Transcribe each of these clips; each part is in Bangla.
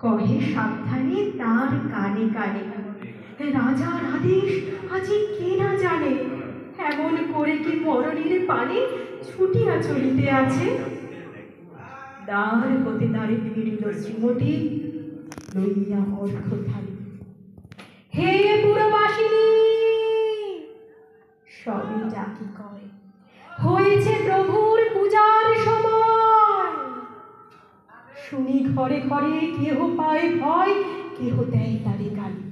কহে সাবধানে তার কানে কানে, রাজার আদেশ আজি কে না জানে, এমন করে কি মরণের পানে ছুটিয়া চলিতে আছে। দ্বার হতে দ্বারে ফিরিল শ্রীমতী, লইয়া অর্ঘ থালি। হে পুরবাসিনী, সবে ডাকি কয়, হয়েছে প্রভুর পূজার সময়। শুনি ঘরে ঘরে কেহ পায় ভয়, কেহ দেয় তারে গালি।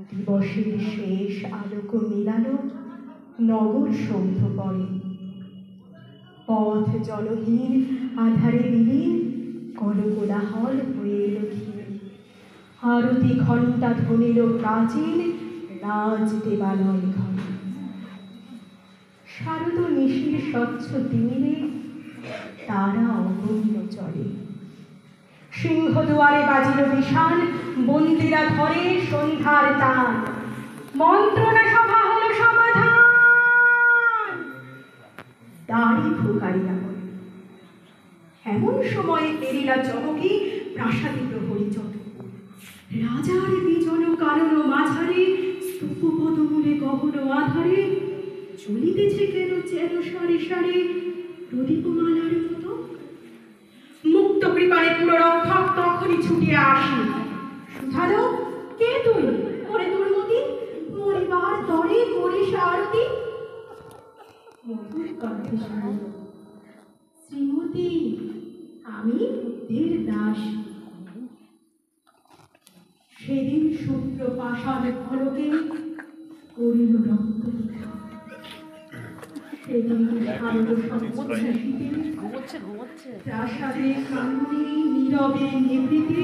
দিবসের শেষ আলোক মিলানো নগর সন্ধ্য পরে, পথ জনহীন আধারে বিলীন, কলকোলাহল হয়ে এলো ঘিরে। আরতি ঘণ্টা ধ্বনিল প্রাচীন, রাজ দেবালয় ঘরে। শারদ নিশির স্বচ্ছ তিমিরে তারা অগম্য চলে। সিংহদুয়ারে বাজিল বিষাণ, বন্দিরা ধরে সন্ধ্যার টান। মন্ত্রণা সভা হলো সমাধান, দাড়ি ফুকারিয়া বলে। এমন সময়ে পেরিলা চমকি প্রাসাদী প্রহরী যত। রাজার বিজন কারণ মাঝারে, স্তূপ পদমূলে গহন আধারে, চলিতেছে কেন যেন সারে সারে প্রদীপমালার মতো। মুক্ত কৃপারে পুররক্ষক তখনই ছুটিয়া আসি। সুধালো, কে তুই ওরে দুর্মতি, মরিবার তরে করিস আরতি। মধুর কণ্ঠে শুনিল, শ্রীমতী আমি বুদ্ধের দাস। সেদিন সূত্র পাষাণ ফলকে করিল রক্ত। সেদিন শারদ সন্ধ্যাশীতে প্রাসাদে কান্নে নীরবে নিভৃতে,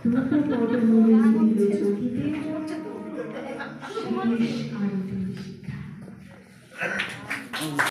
দ্রুত পদমূলে নিল চকিতে শেষ আরতির শিখা।